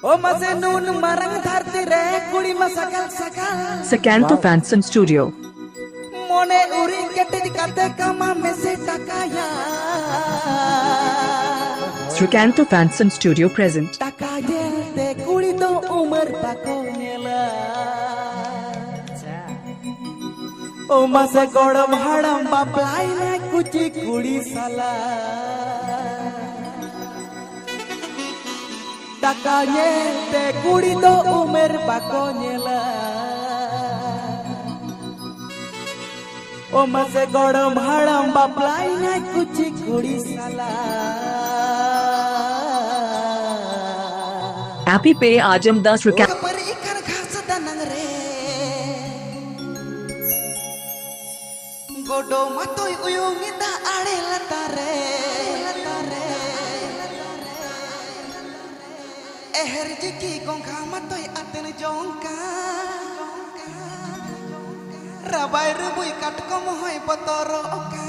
O mase nun marang dharti re kudi ma sakal sakal Sakanto Fanson Studio. mone uri kete kate kama mese takaya Srikanto Fanson Studio present. takaya te kudi to umar bako nyela o mase godam hadam baplai na kuchi kudi sala takanya te kudi to umar bako nyela o mase godam hadam baplai na kuchi kudi sala Happy Pay Ajam Das Srikanto. Kapar ikan khas danang re godo matoy uyung ita ade latare eher jiki gongka matoy aten jongka rabai rubui katkom hoy botoro oka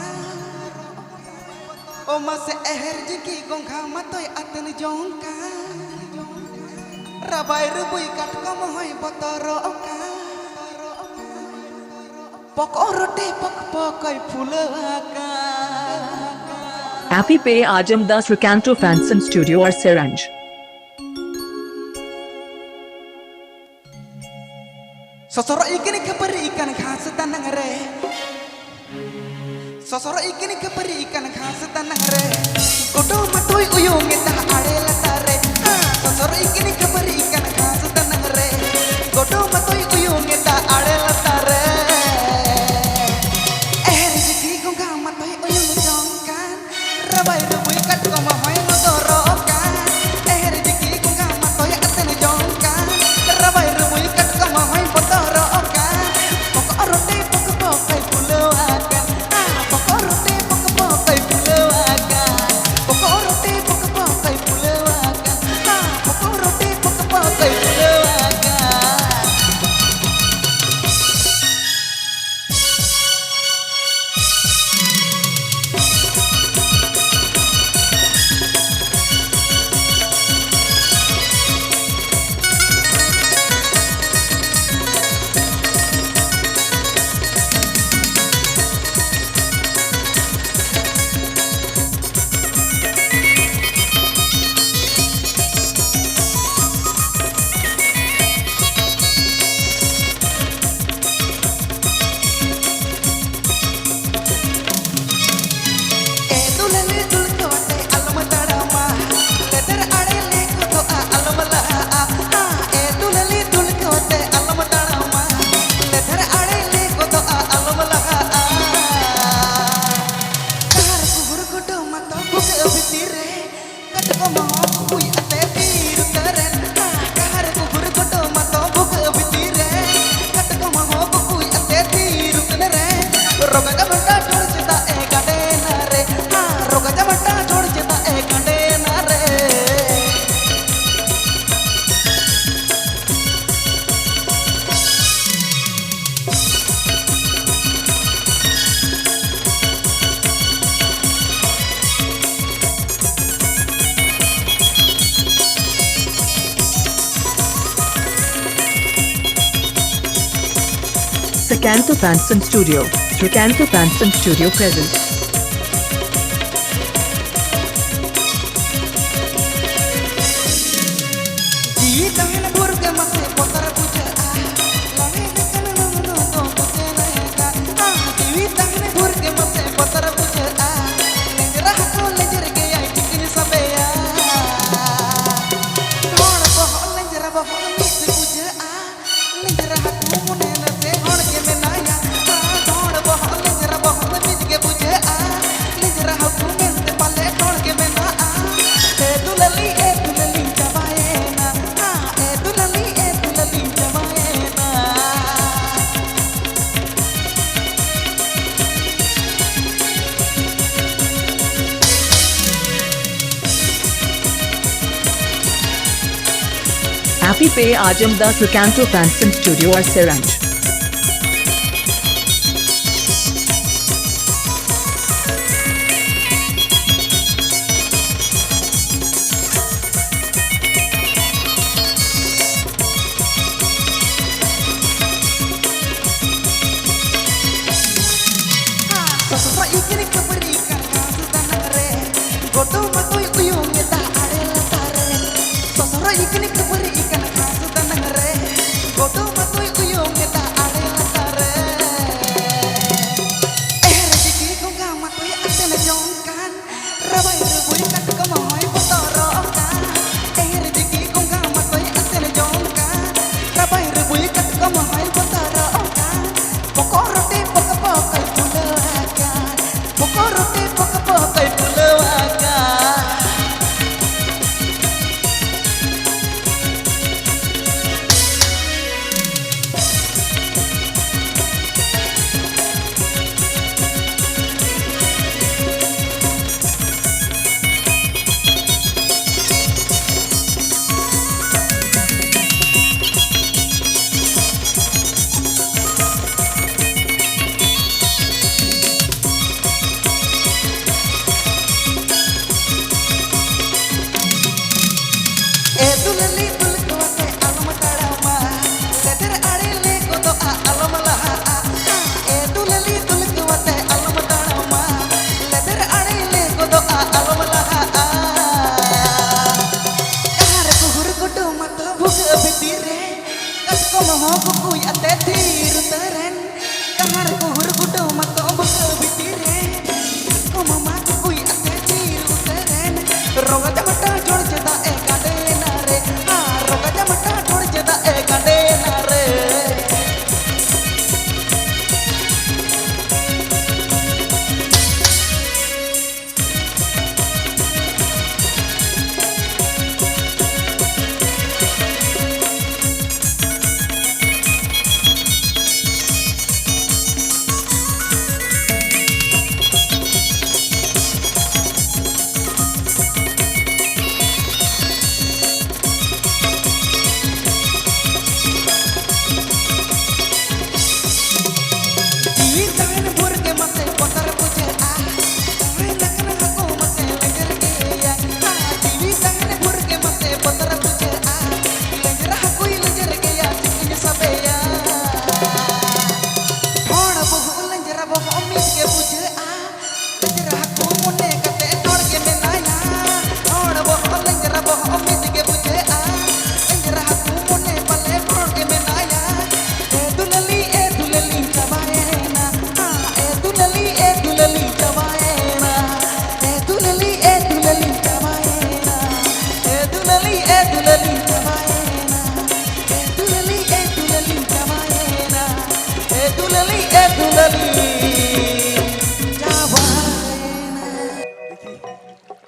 o mase eher jiki gongka matoy aten jongka rabai rubui katkom hoy botoro oka pokorote pok pokoy phulaka Happy Pay Ajam Das Srikanto Fanson Studio or Seranj. sosoro ikini kapari ikan khas tanang re sosoro ikini kapari ikan khas tanang re godo matoy uyung eta ade latare sosoro ikini kapari ikan khas tanang re godo matoy uyung eta ade latare eh jiki gongga matoy uyung jongkan rabai rubui katkom hoy modorokan eh jiki gongga matoy aten jongkan rabai rubui katkom hoy modorokan pokorote pok pokai pulawakan pokorote pok pokai pulawakan pokorote pok pokai pulawakan pokorote pok pokai pulawakan edulale dulkote almatadama letter adele koto almala edulale dulkote almatadama letter adele koto almala kahar kuhur koto mato buk abitire katko mo kui ate tir karen kahar kuhur koto mato buk abitire katko mo kui ate tir karen roga jamata chod chita e gade na re roga jamata chod chita e gade na re Sakanto Fanson Studio. Srikanto Fanson Studio present. ji tahan burga mase potar puja lane kan no to puja naika ji tahan burga mase potar puja lenjra ko lenjer ge ai tikin sabeya thon boh lenjra boh mit puja lenjra ko mone na se hon ke menaya thon boh lenjra boh mit ge puja lenjra ko men te pale thon ke mena e dulali jamaena e dulali jamaena Happy Pay Ajam Das Srikanto Fanson Studio or Seranj. tulali tulkuate alam tarama leder adile kodo alam laha tulali tulkuate alam tarama leder adile kodo alam laha kahar kuhur kodo mata buk bitire kasko moho kukui ate thir taren kahar kuhur kodo mata buk bitire kasko mama kukui ate thir taren roga jamata jod jeda e gade na re roga jamata jod jeda e gade na re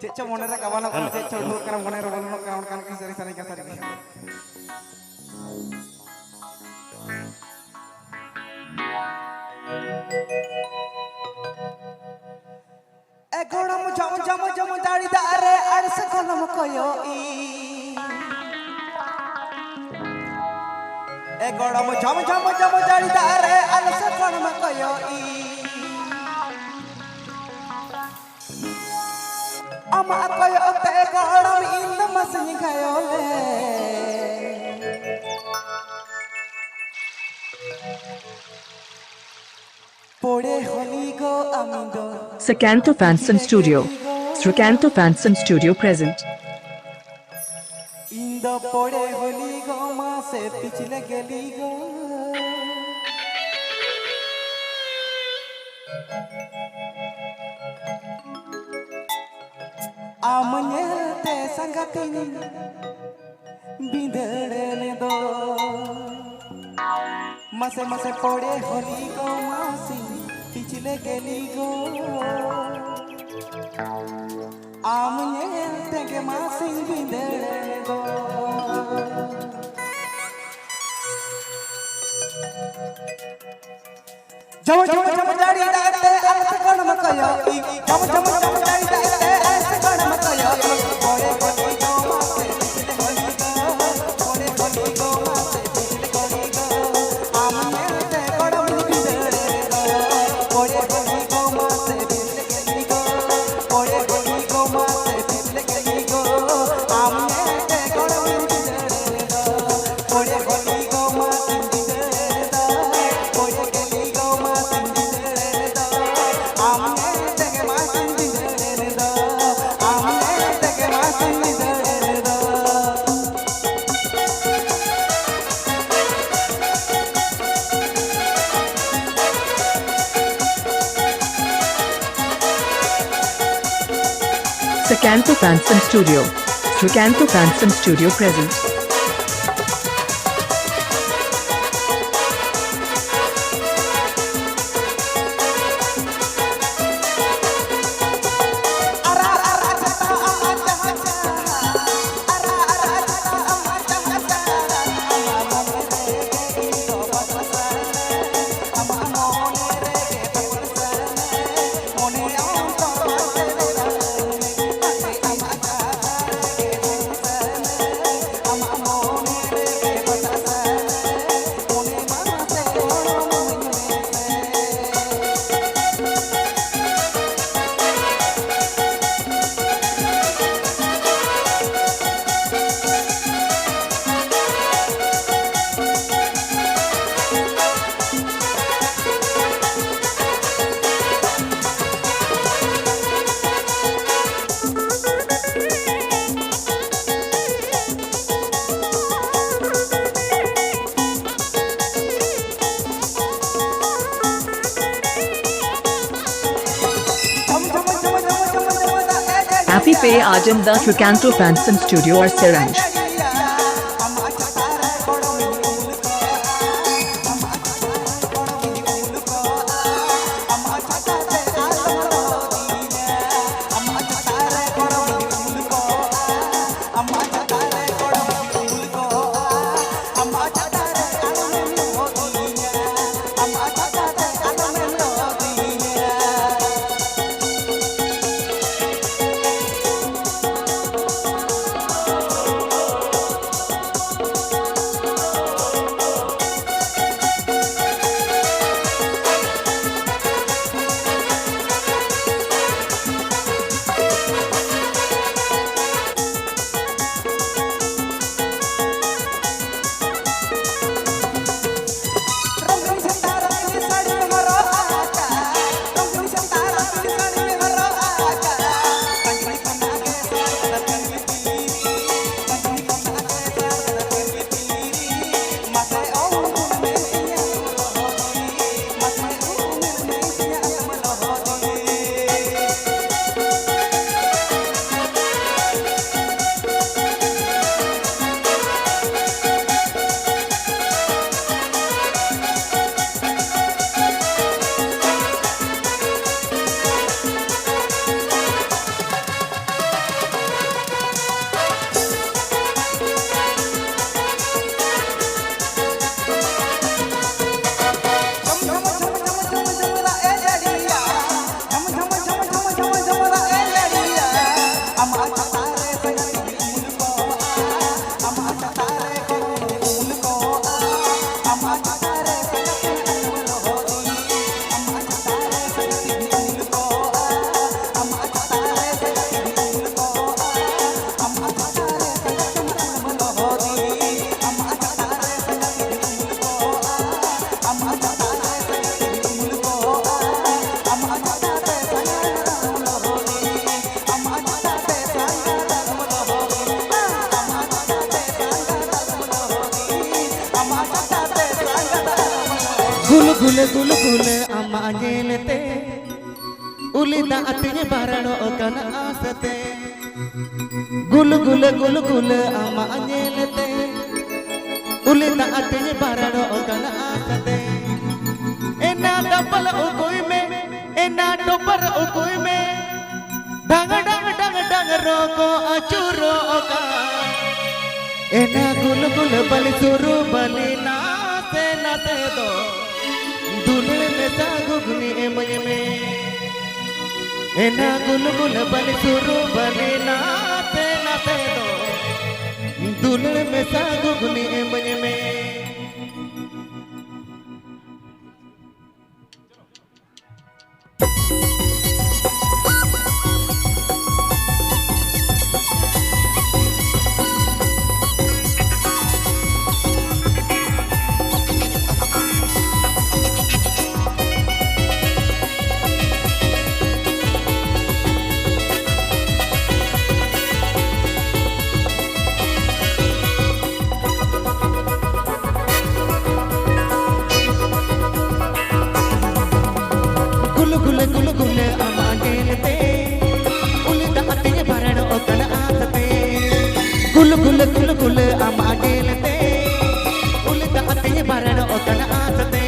Cek monera kawan aku cek curhur karena monera kawan kan kisari sari kasari. Egoram jam dari dare ada sekolah koyoi. Egoram jam dari dare ada sekolah koyoi. Ama koyo te egoram inda masih kayole. Srikanto Fanson Studio. Srikanto Fanson Studio present. Indo pore holi go ma se pichile geli go. Amanye te sangatini bidadane do. Mase pore holi go masi pichile geli go. Amanye te masi bidadane do. Jam dari date alas kon makayo. Jam dari date alas kon makayo. Pore holi go mase pichile geli go. Pore holi go mase pichile geli go. Amanye te kodam bidadane do. Pore holi go mase pichile geli go. Pore holi go mase pichile geli go. Amanye te kodam bidadane do. Pore holi go mase bidadane do. Pore geli go mase bidadane do. Amanye te mase bidadane do. Amanye te mase bidadane do. Srikanto Fanson Studio. Srikanto Fanson Studio present. Ama पे आजम दास Ricanto Fanson Studio और Serange। Gul ama nyelete ulida atinya barano kana asate gul ama nyelete ulida atinya barano kana asate ena dapal ukoi me ena topar ukoi me dang roko acuro ka ena gul bali suru bali na se do दुल्हन में सागुगनी एमय में एना गुल बलि सुरु बलि नाते दो दुल्हन में सागुगनी एमय में गुल ama gelete ulida atinya barano kana asate gul ama gelete ulida atinya barano kana asate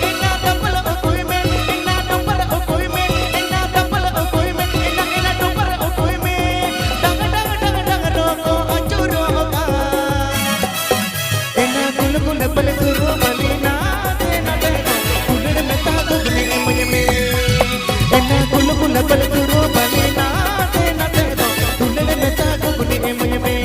enna double okoi me enna double okoi me enna double okoi me enna double okoi me dang roko acuro ka enna gul bali suru bali na de gulne me ta gugni emye me enna gul bali suru bali na de do dulne me ta gugni emye me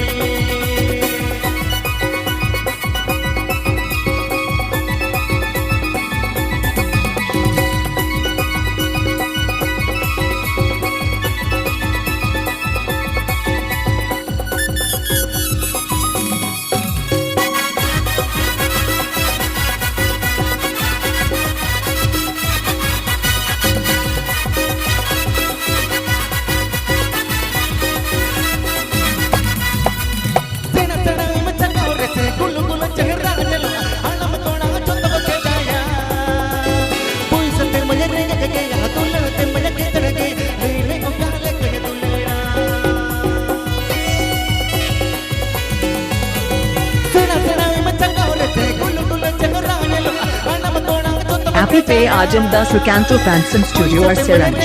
Happy Pay Ajam Das Recanto Fanson Studio or Seranj.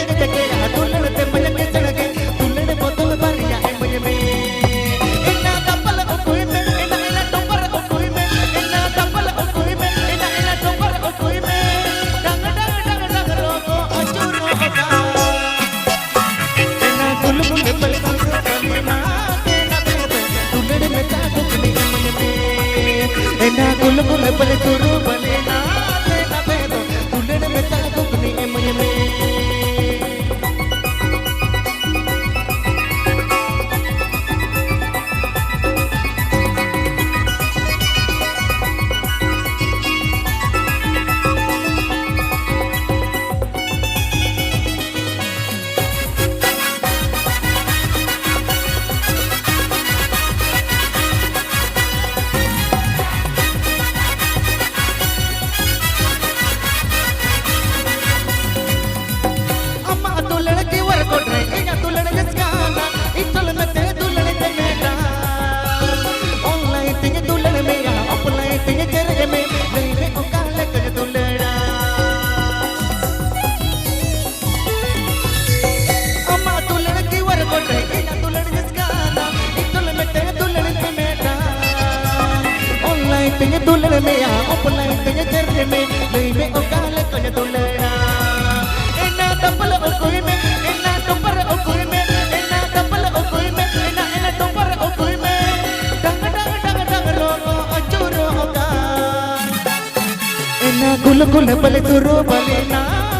Gula gula bale turu bale na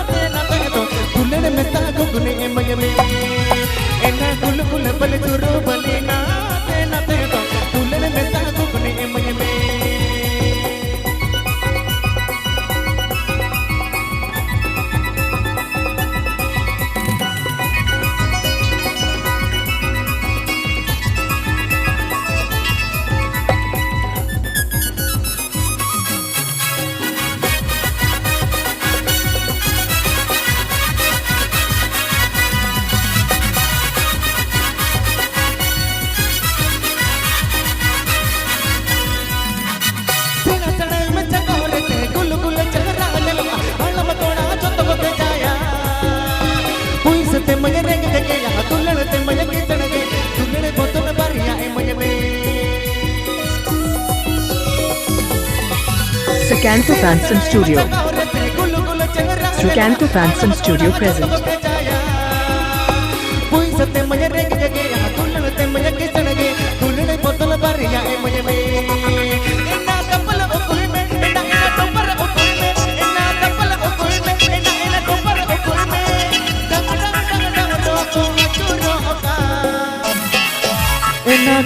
te na te to gula me ta gune emay me ena gula gula bale turu bale na te to gula me ta gune emay me Recanto Fanson Studio. Recanto Fanson Studio present.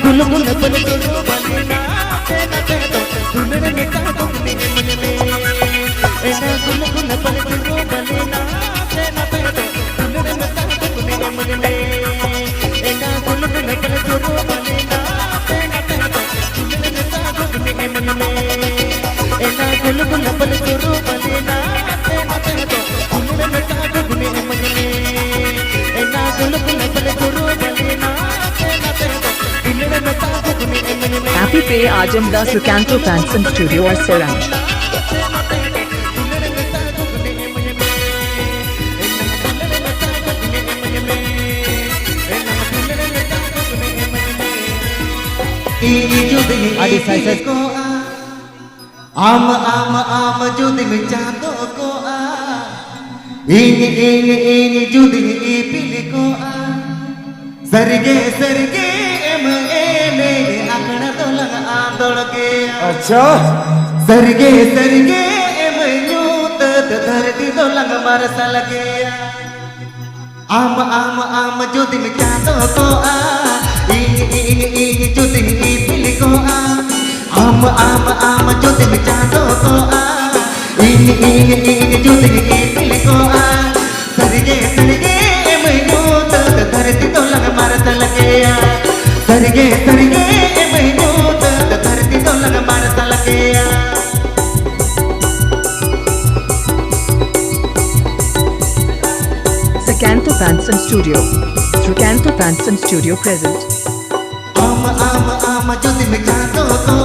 Gulu gulu bale turu bale na te to gulu me ta gune emay me ena gulu gulu bale turu bale na te to gulu me ta gune emay me ena gulu gulu bale turu bale na te to gulu me ta gune emay me ena gulu gulu bale turu bale na te to gulu me ta gune emay me ena gulu gulu bale turu bale na te to Happy Pay Ajam Das Recanto Fanson Studio or Seranj. Adi saya ko am judi me chato ko ini judi ipili ko sarge sarge अच्छा सरगे सरगे मयूत धरती तो lung मरसा लगे आम जो दिन चातो को इन जो दिन पिल को आम जो दिन चातो को इन जो दिन पिल को सरगे सरगे मयूत धरती तो लंग मरसा लगे सरगे सरगे मयूत धरती तो लंग मरसा लगे Recanto Fanson Studio. Recanto Fanson Studio present. आम जो दिन चातो को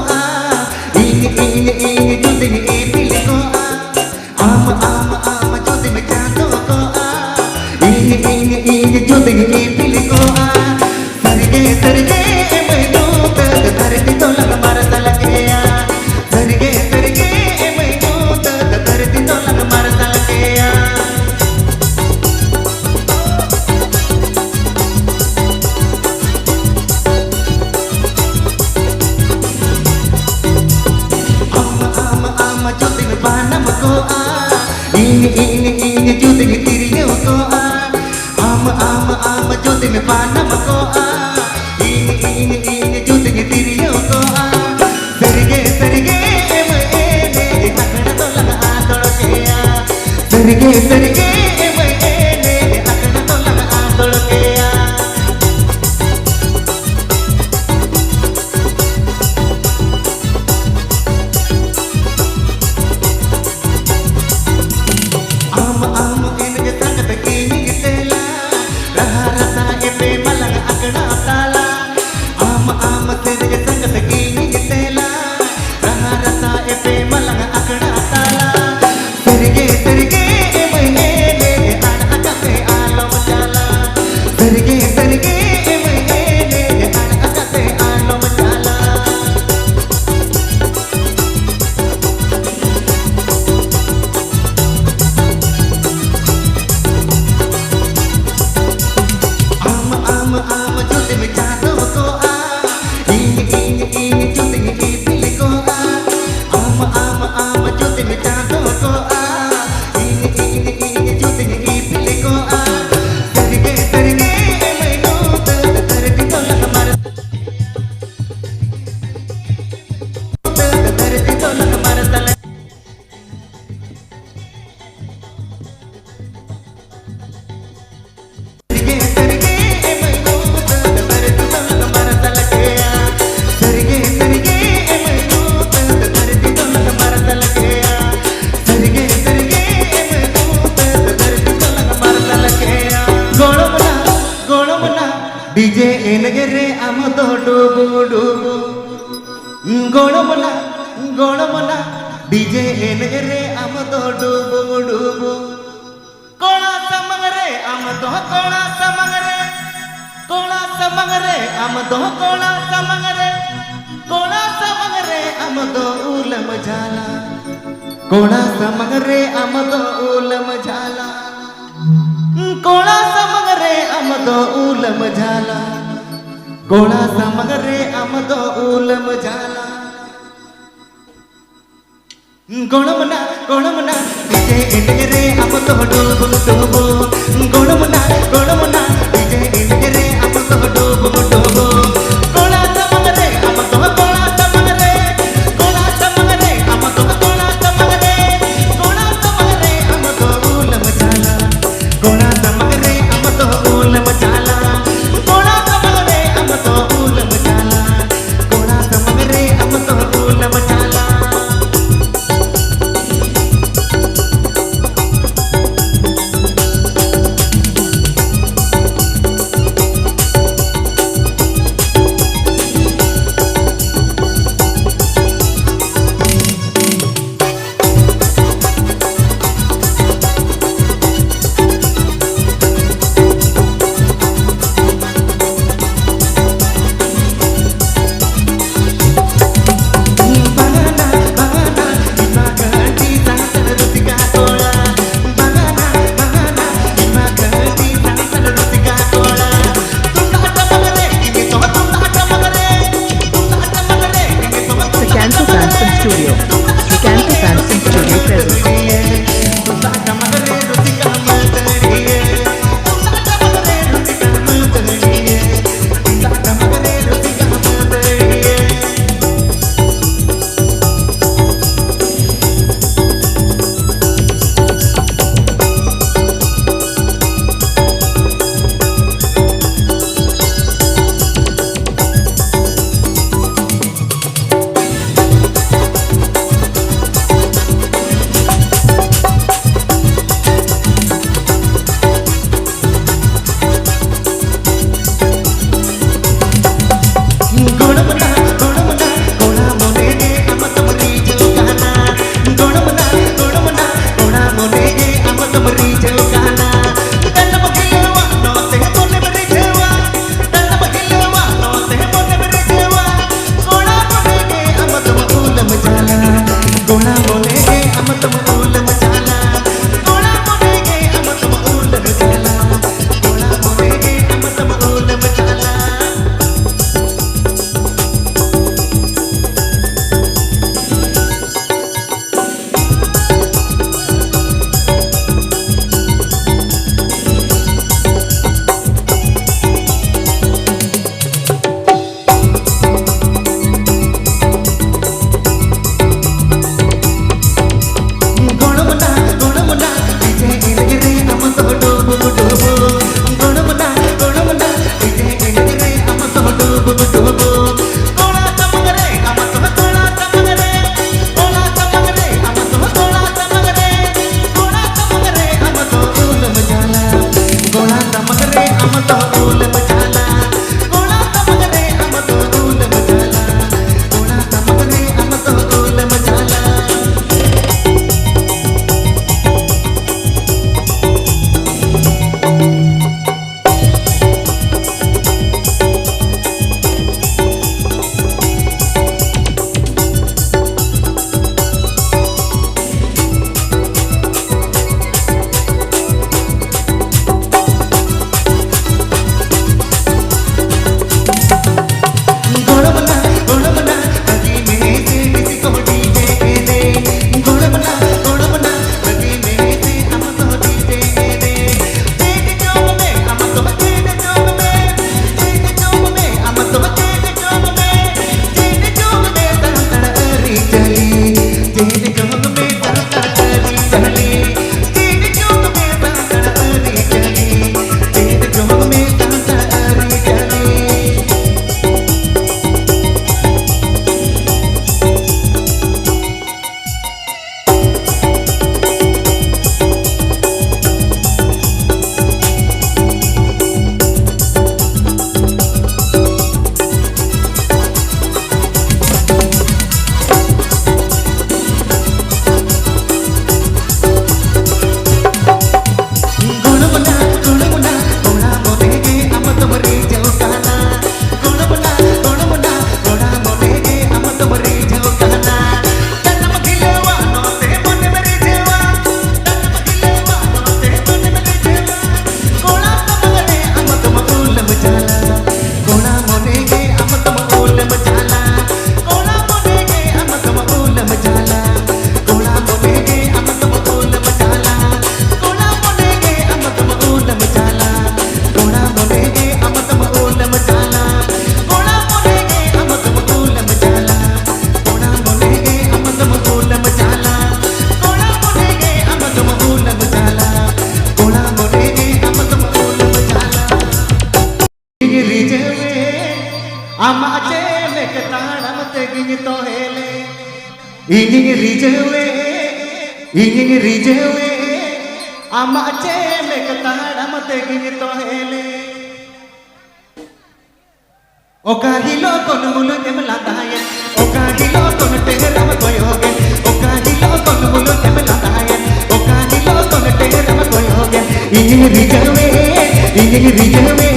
ing juting tiriyo ko am juting panam ko ing juting tiriyo ko sarige em ene akana to lang adol ke sarige em ene akana to lang adol ke DJ enegere amado dubu dubu gonomona DJ enegere amado dubu dubu kola samangare amado amado kola samangare amado ulam jala kola samangare amado ulam jala कोला समगरे अमदो उलम जाला कोला समगरे अमदो उलम जाला गोणमना डीजे इंडगरे अमदो डूबु डूबु गोणमना डीजे इंडगरे अमदो डूबु डूबु कोला समगरे अमदो कोला समगरे अमदो कोला समगरे अमदो उलम जाला कोला समगरे अमदो उलम जाला कोला समगरे अमदो उलम जाला कोला समगरे अमदो उलम जाला mek taram teging to hele inging rijewe amache mek taram teging to hele okahilo kon mulu tem ladaye okahilo kon teram koyoge okahilo kon mulu tem ladaye okahilo kon teram koyoge inging rijewe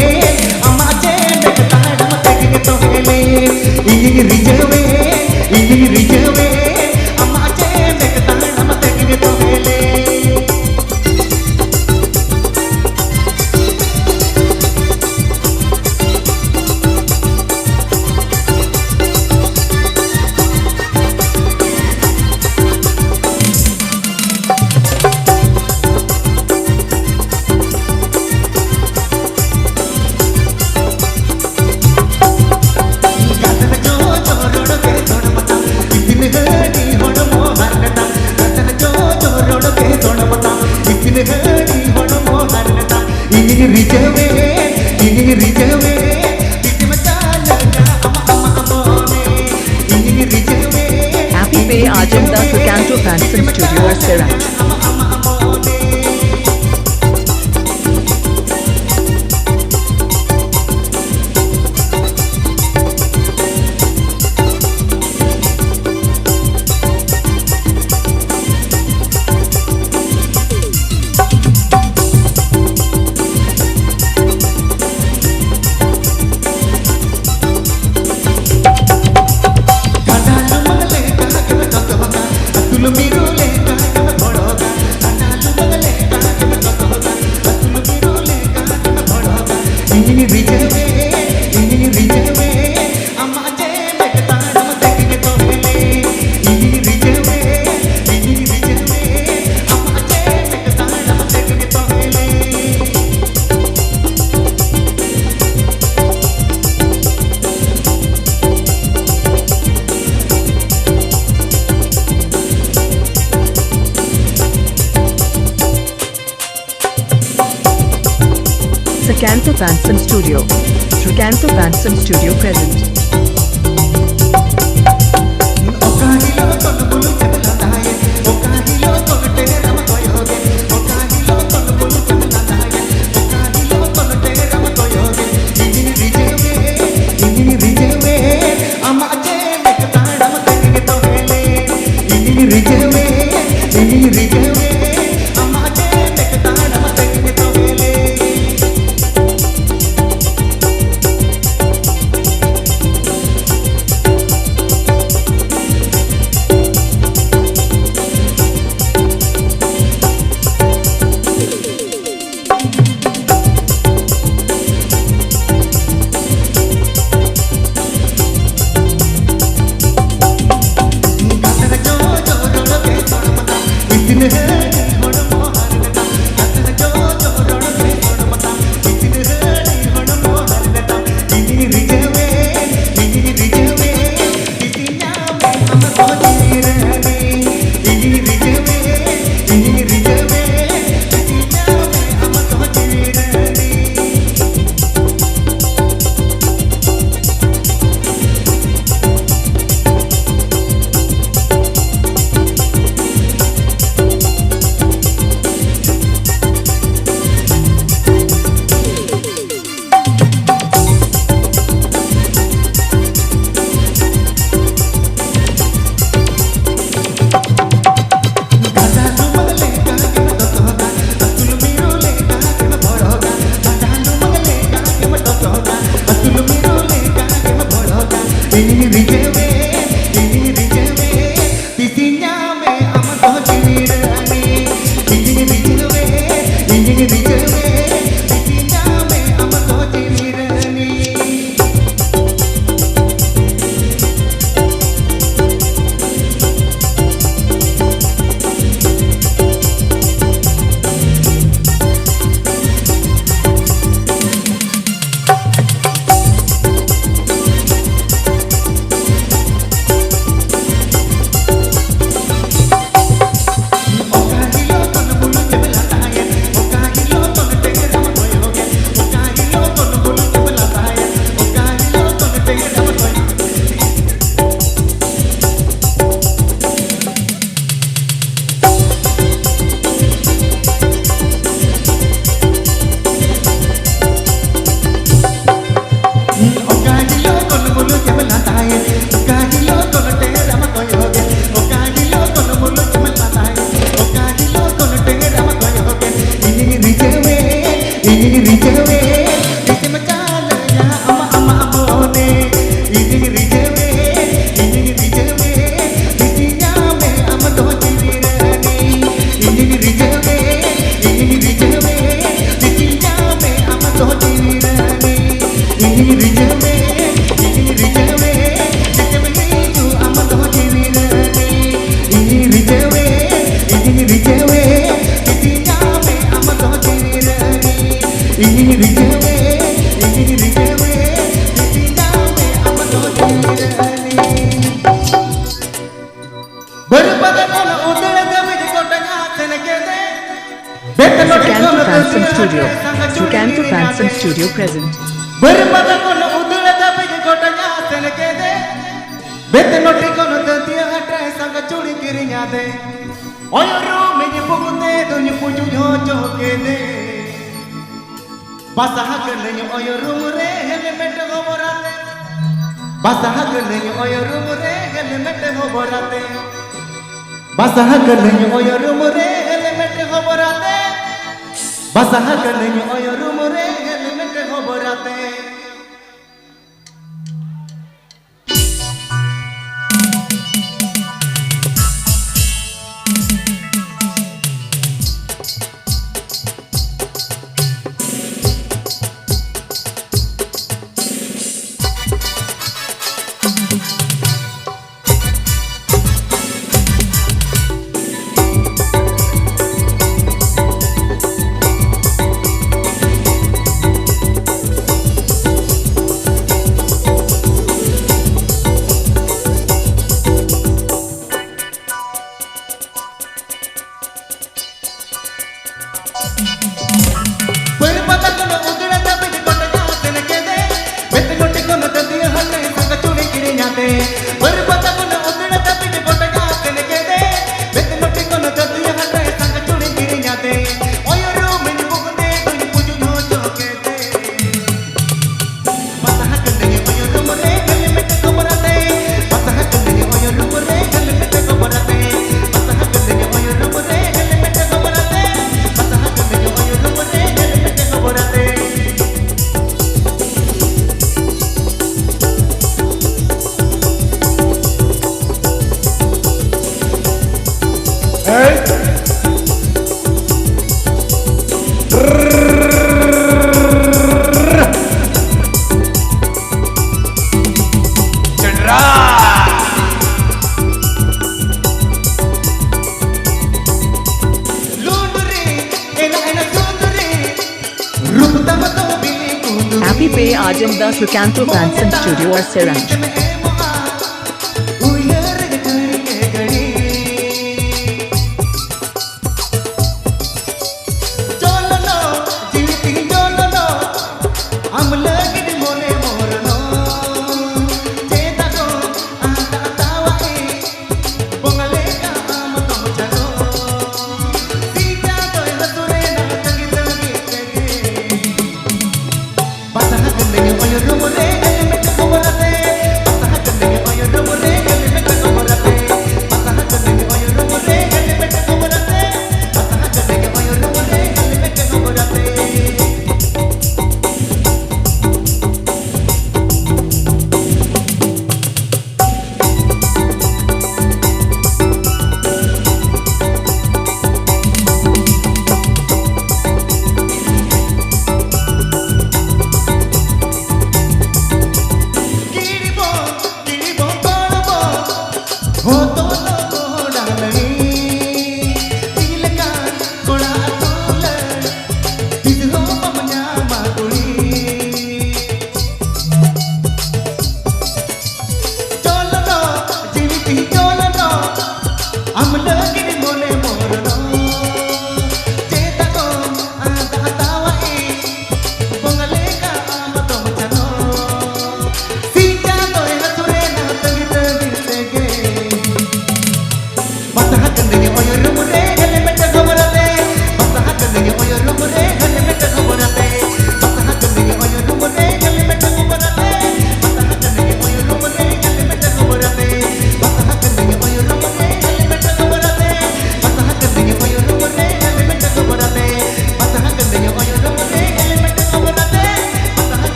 amache mek taram teging to hele inging rijewe amache mek taram teging to hele Happy Pay Ajamdas Recanto Fanson Studio Serat. Recanto Fanson Studio. Recanto Fanson Studio present. Sukanto Fanson Studio. Sukanto Fanson Studio present. Berpada kono udara tapi di kotanya senekede. Bete noti kono tentia hatre sangka curi kirinya de. Oyoro meji pukute dunyu puju nyojo kede. Basah kenenyo oyoro mure helmet ngoborate. Basah kenenyo oyoro mure helmet ngoborate. Basah kenenyo oyoro mure helmet ngoborate. Basah kenenyo oyoro mure helmet ngoborate. Happy Pay Ajamda Sukanto Fanson Studio or Siranj.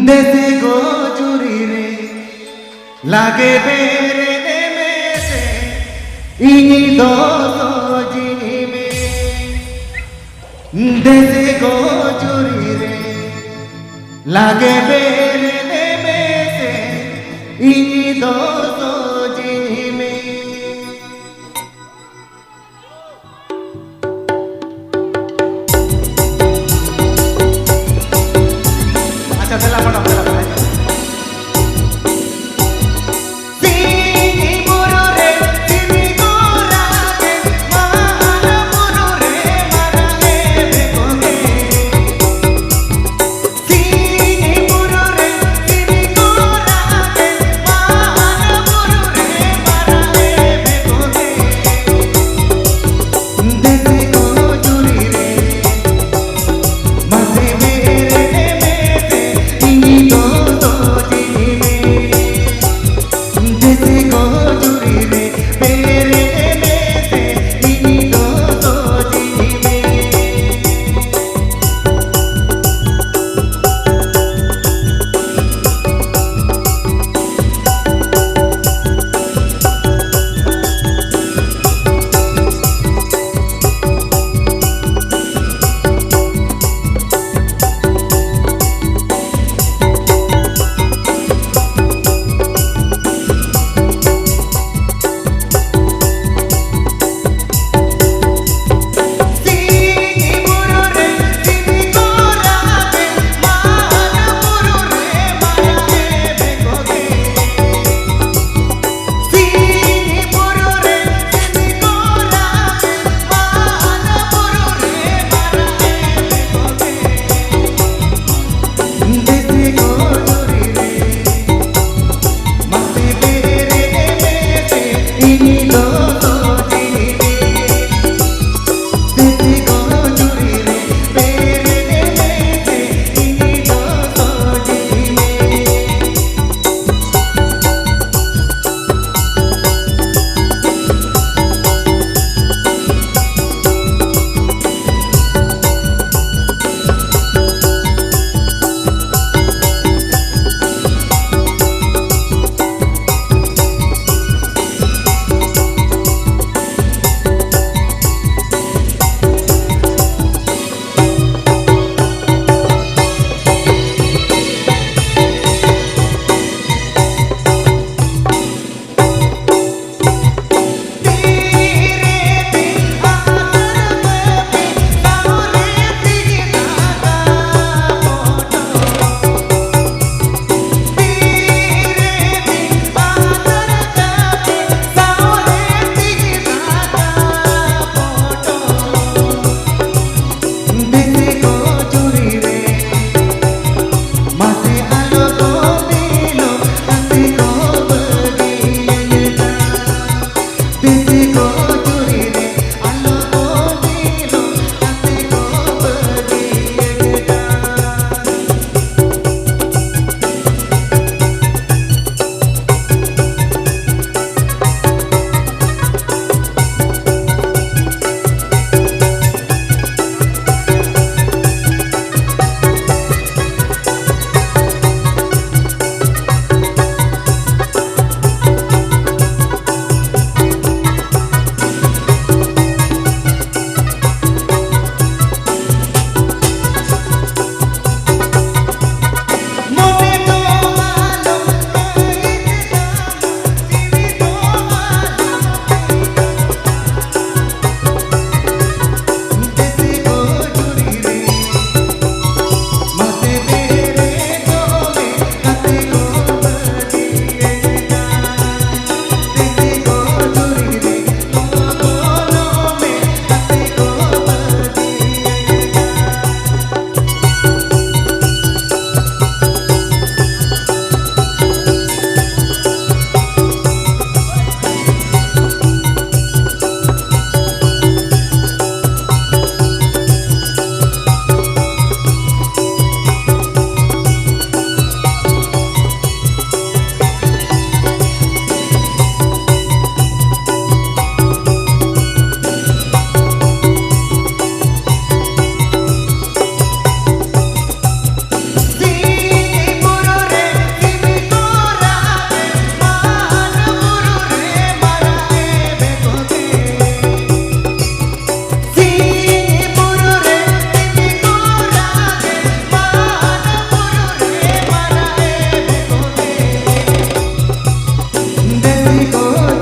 Desde gojuri re lage bere me se ini do jini me desde gojuri re lage bere me se ini do jini me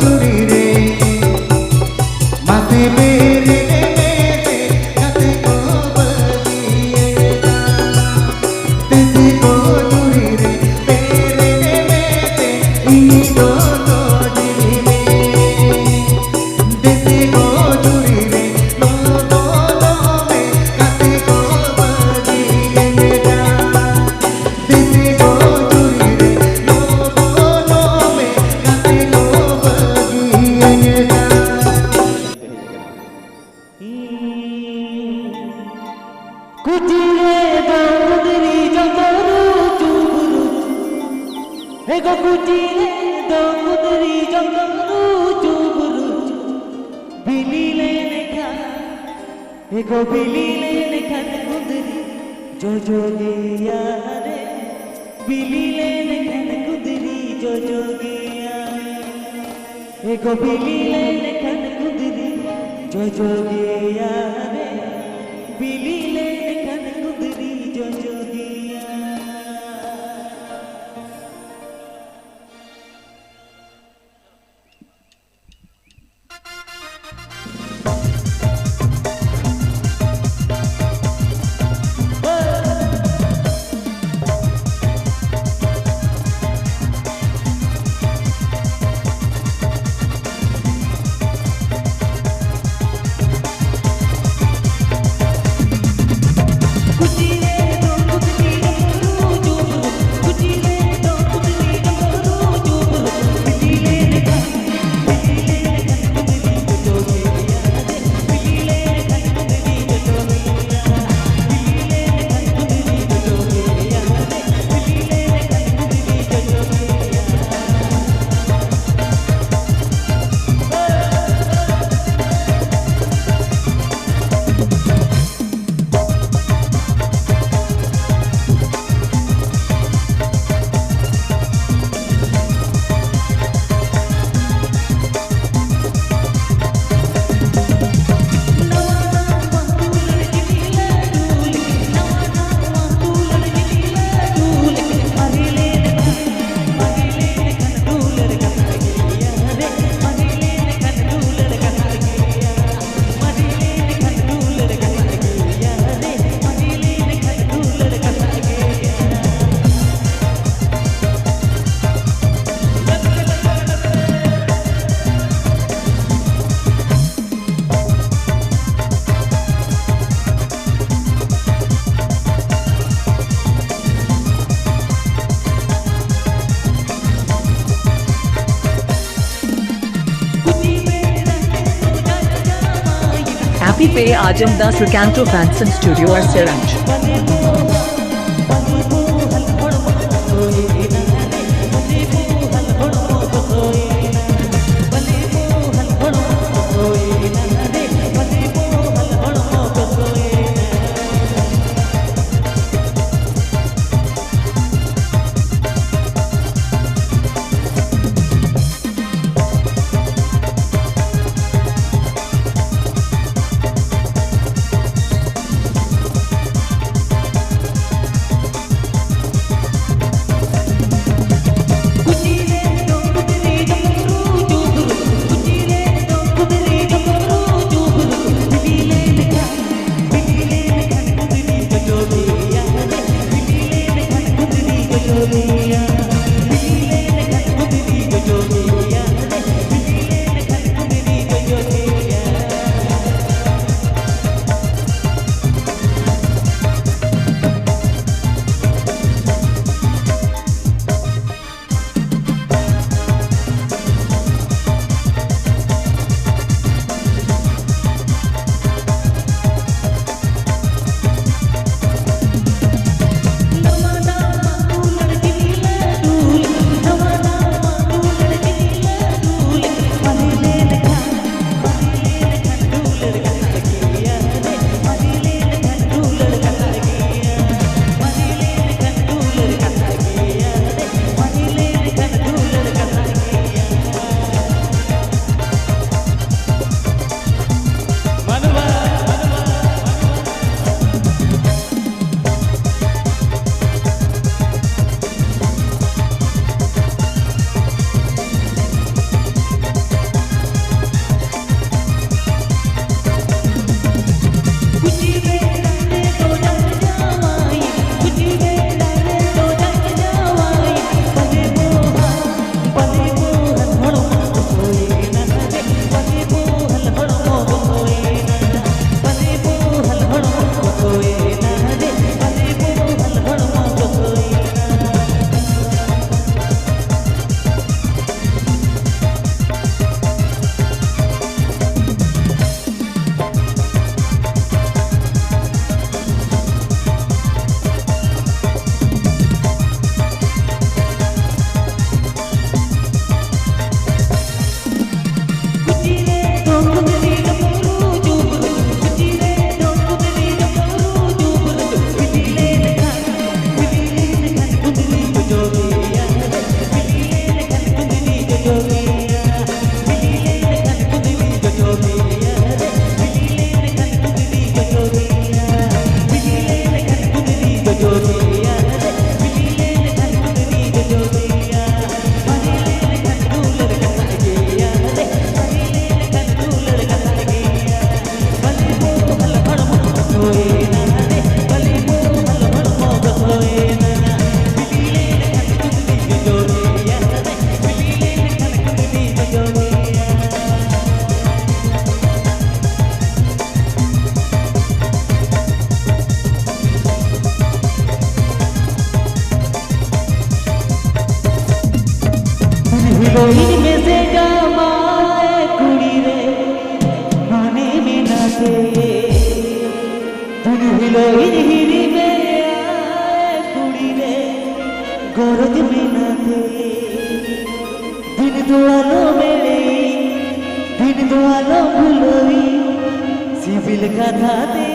जुड़ी रे माथे मेरे मेरे कते को बदिए तेरे को जुड़ी रे तेरे मेरे इनी तो जुड़ी रे तेरे को जुड़ी रे नो नो नो में कते को बदिए तेरे को जुड़ी रे नो नो नो में कते को बदिए कुचिरे दोदरी जमरू चुबरू एगो कुचिरे दोदरी जमरू चुबरू बिली लेने खा एगो बिली लेने खन कुदरी जो जो गया रे बिली लेने खन कुदरी जो जो गया एगो बिली लेने खन कुदरी जो जो गया रे बिली लेने खन कुदरी जो जो गया Happy Pay Ajam Das Recanto Fanson Studio or Siranj. দোয়ালো ভুলই সিভিল কাঁথাতে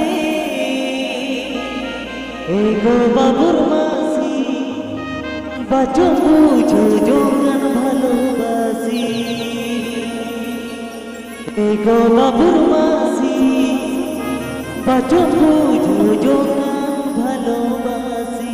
এই গো বাবুর মাসি বাঁচো বুঝো জঙ্গন ভালোবাসি এই গো বাবুর মাসি বাঁচো বুঝো জঙ্গন ভালোবাসি।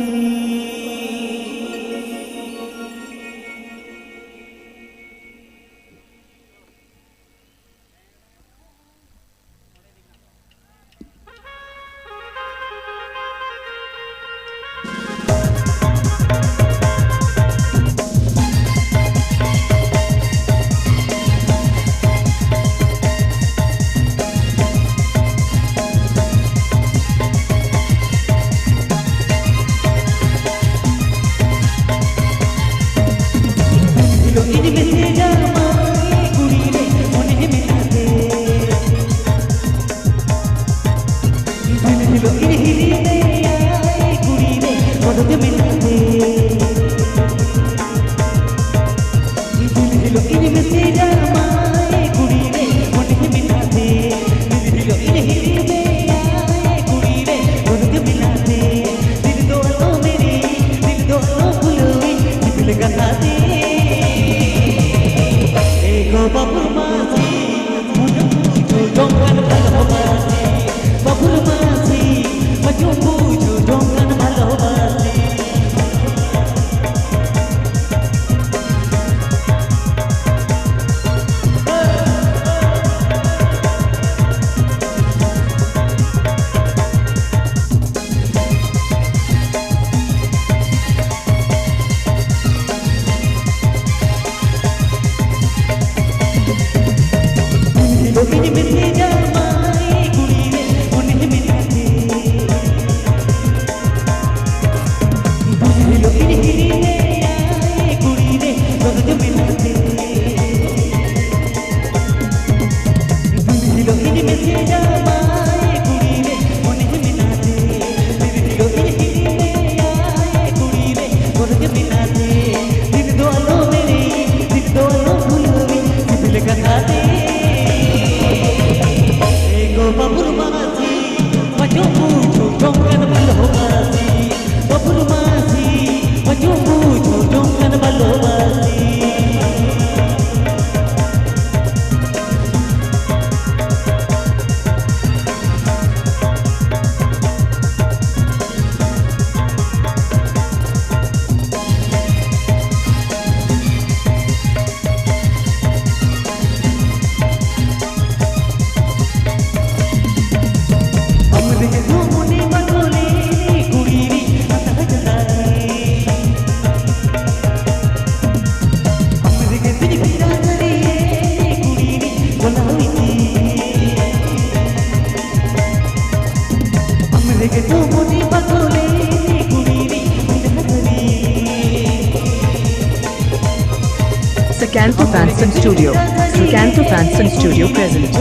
Srikanto Fanson Studio. Srikanto Fanson Studio present.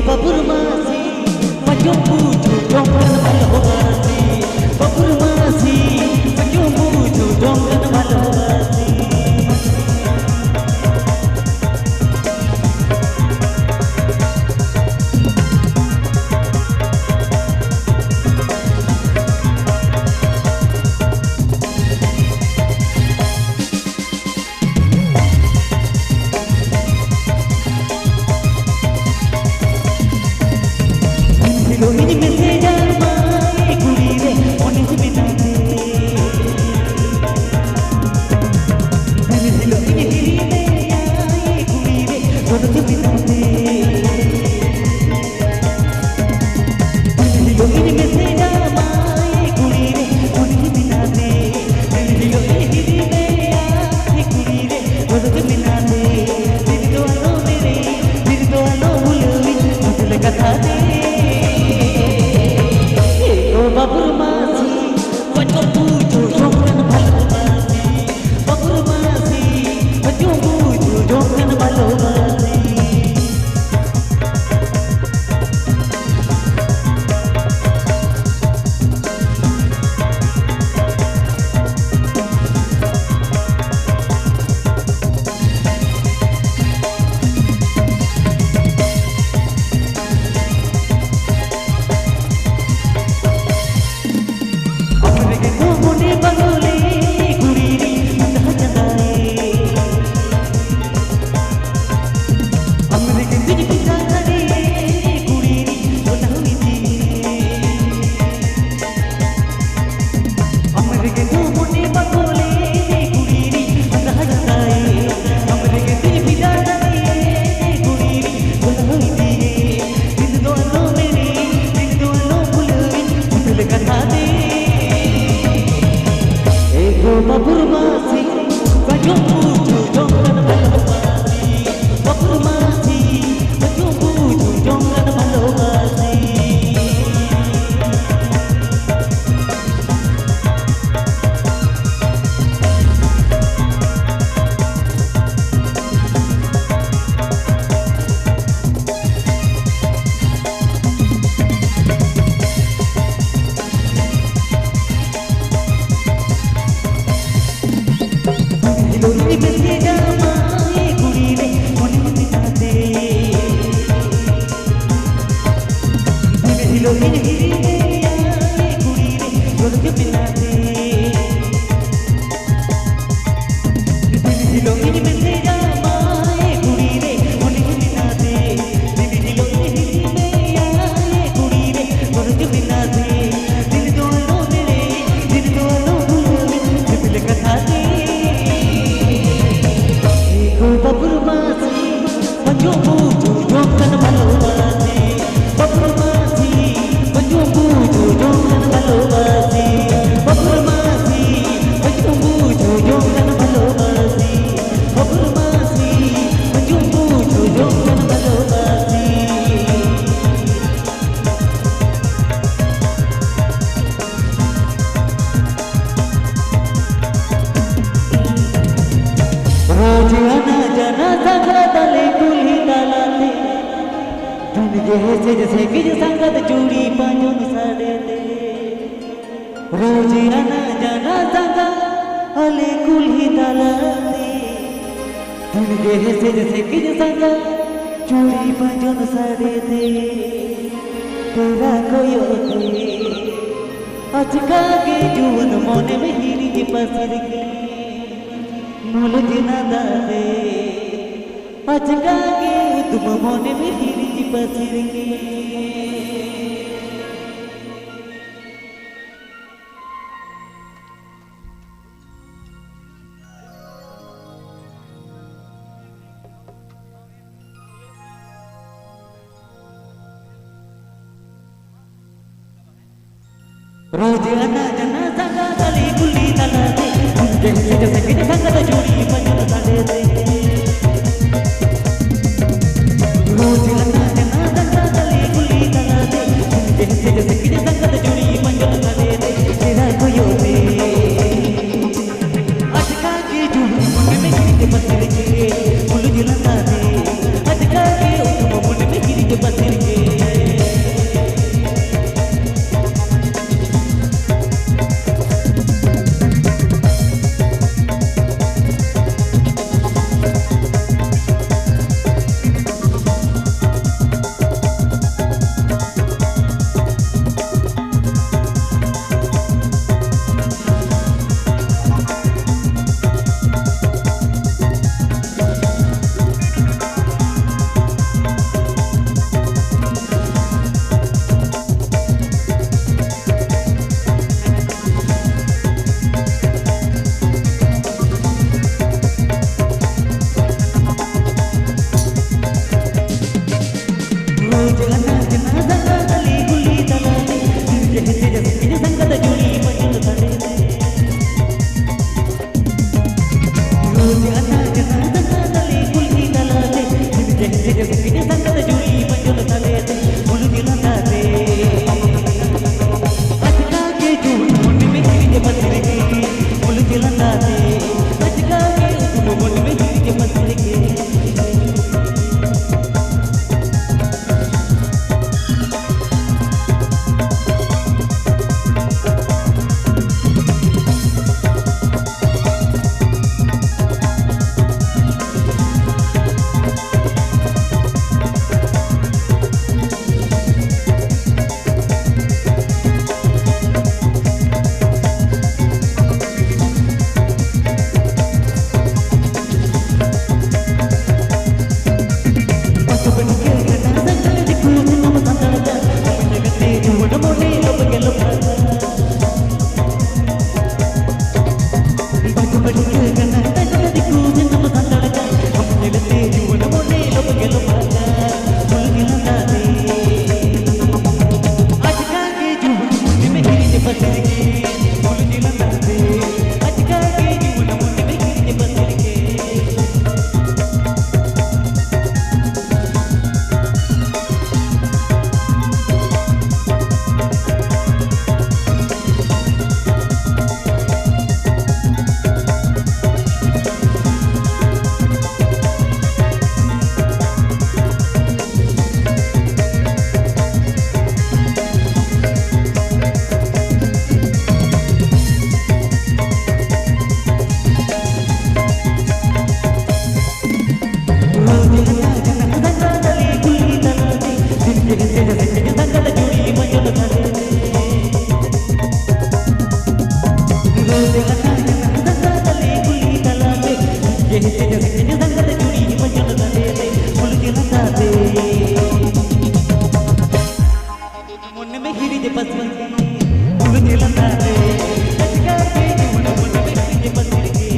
বাবুর মাসি বাঁচো বুঝো জঙ্গল ভালোবাসি বাবুর মাসি বাঁচো বুঝো জঙ্গল ভালোবাসি। babur masih banyak buju jongkan malu masih babur masih banyak buju jongkan malu masih जैसे कि संगत चूड़ी पांचों साड़े दे रोज आना जाना संगा अले कुल्ही ताला दे तुम जैसे कि संगत चूड़ी पांचों साड़े दे तेरा कोई दे अचका के जुवन मोने में हीरी के पसर के मोल जिना दे अचका के तुम मोने में हीरी की पसर के रोज आना जाना संगा तले कुल्ली तला दे जैसे कि संगत जोड़ी पंजन साड़े दे रोज आना जाना संगा तले कुल्ली तला दे जैसे कि संगत जोड़ी पंजन साड़े दे तेरा कोई दे अटका के जुड़ी मन में गिर के पत्थर के मुल जलता दे अटका के तुम मन में गिर के पत्थर के जैसे कि संगत जुड़ी पंजन साडे ते फूल खिलता दे मन में गिरी जे बस फूल खिलता दे लटका के मन में गिरी जे बस के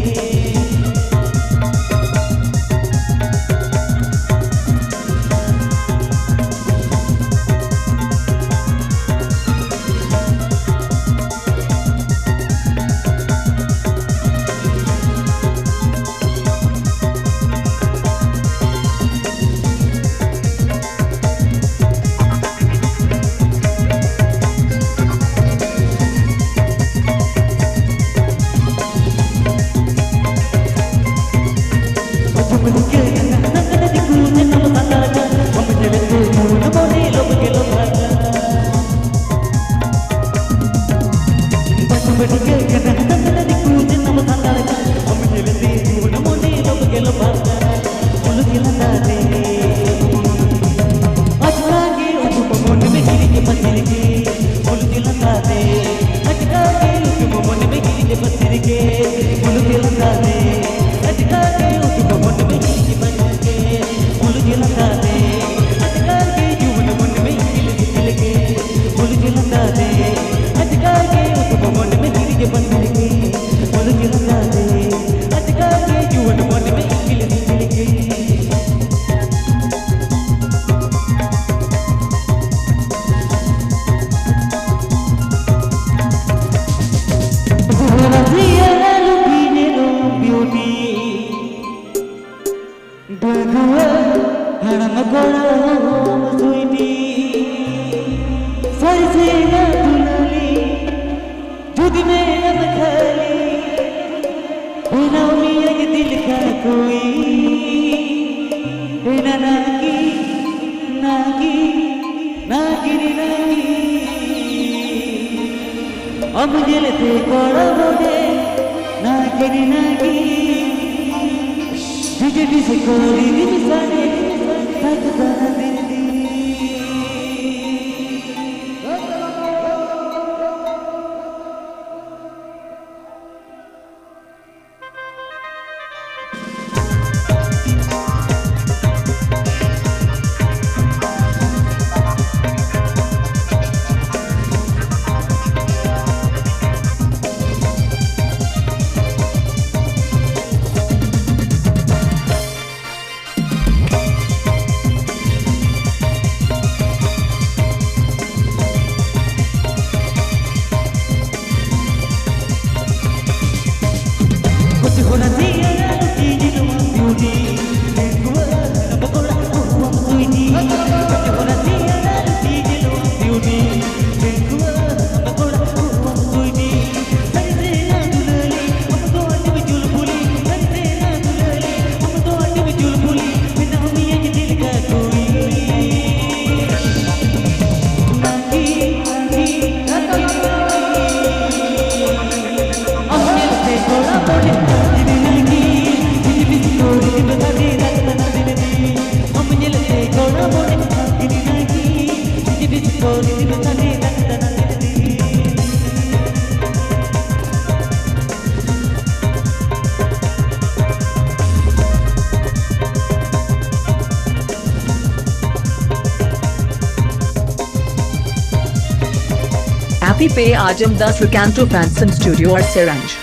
Happy Pay Ajam Das Recanto Fanson Studio or Seranj.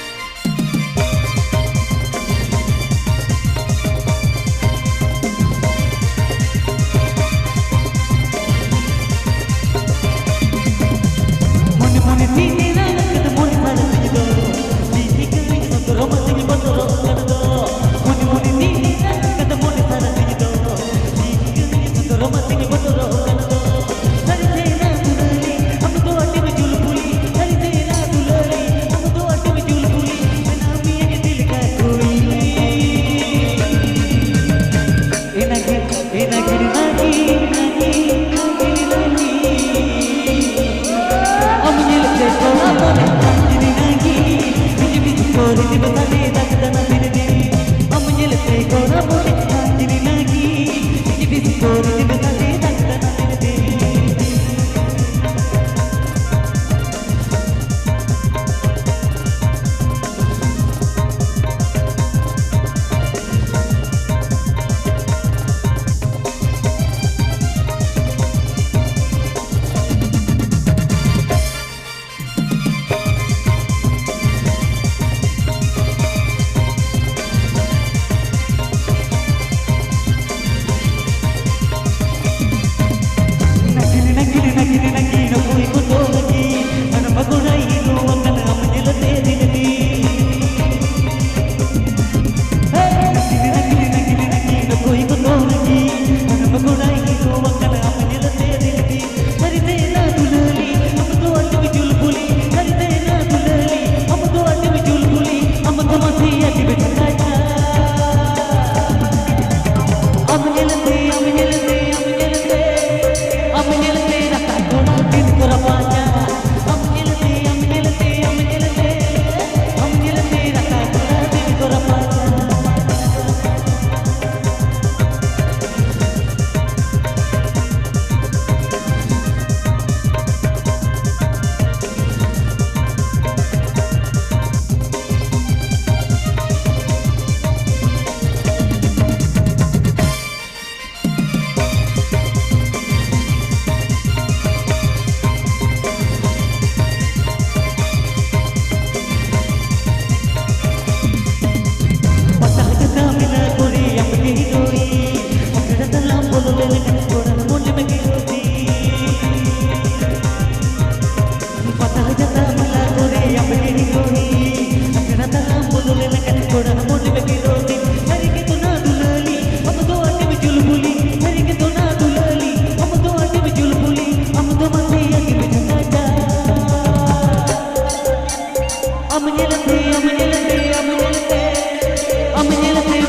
जुलपुली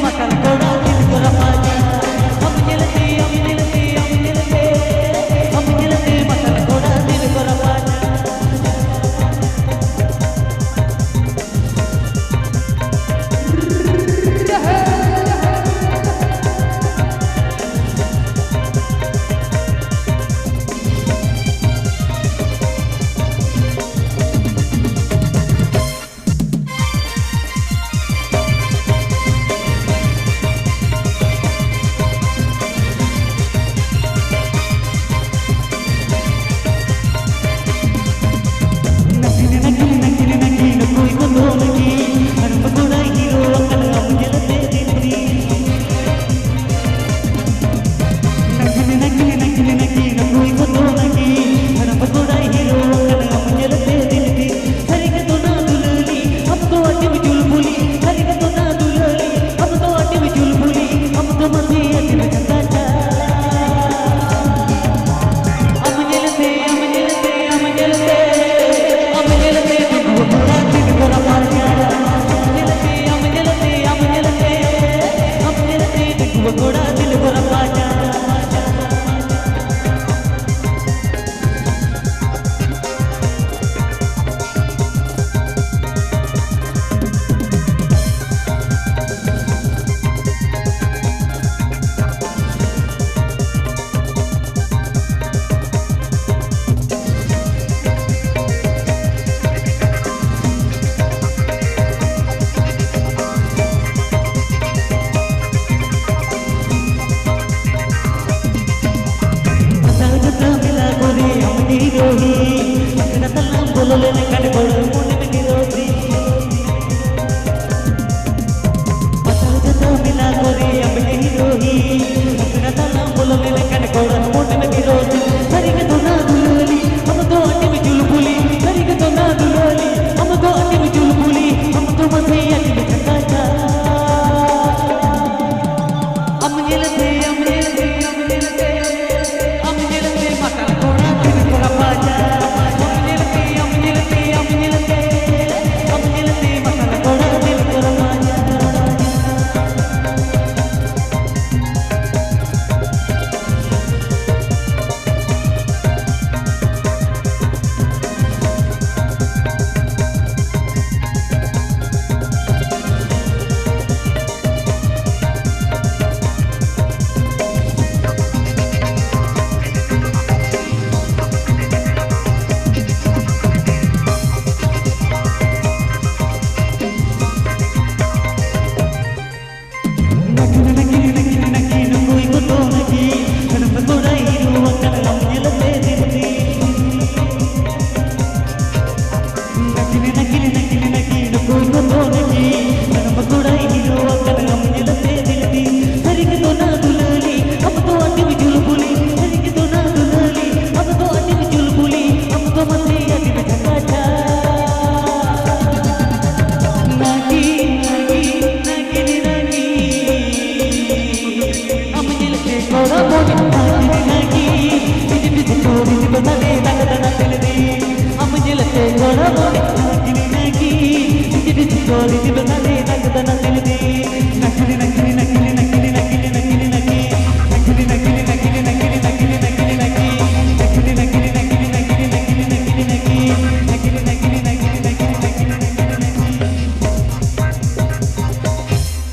makan koda dil ko rapaja am nyelate makan koda dil ko rapaja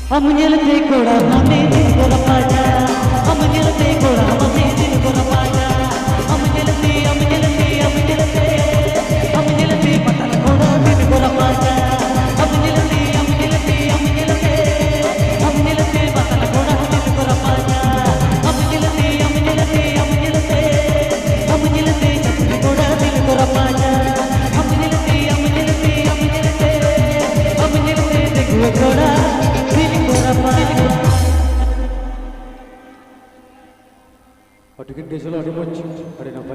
हम nyelate koda hame dil ko rapaja हम nyelate koda hame dil ko rapaja हम nyelate patan koda dil ko rapaja हम nyelate patan koda dil ko rapaja हम nyelate chakri koda dil ko rapaja हम nyelate dekhuwe koda Adukin gesolo adi mochi, ada nampai.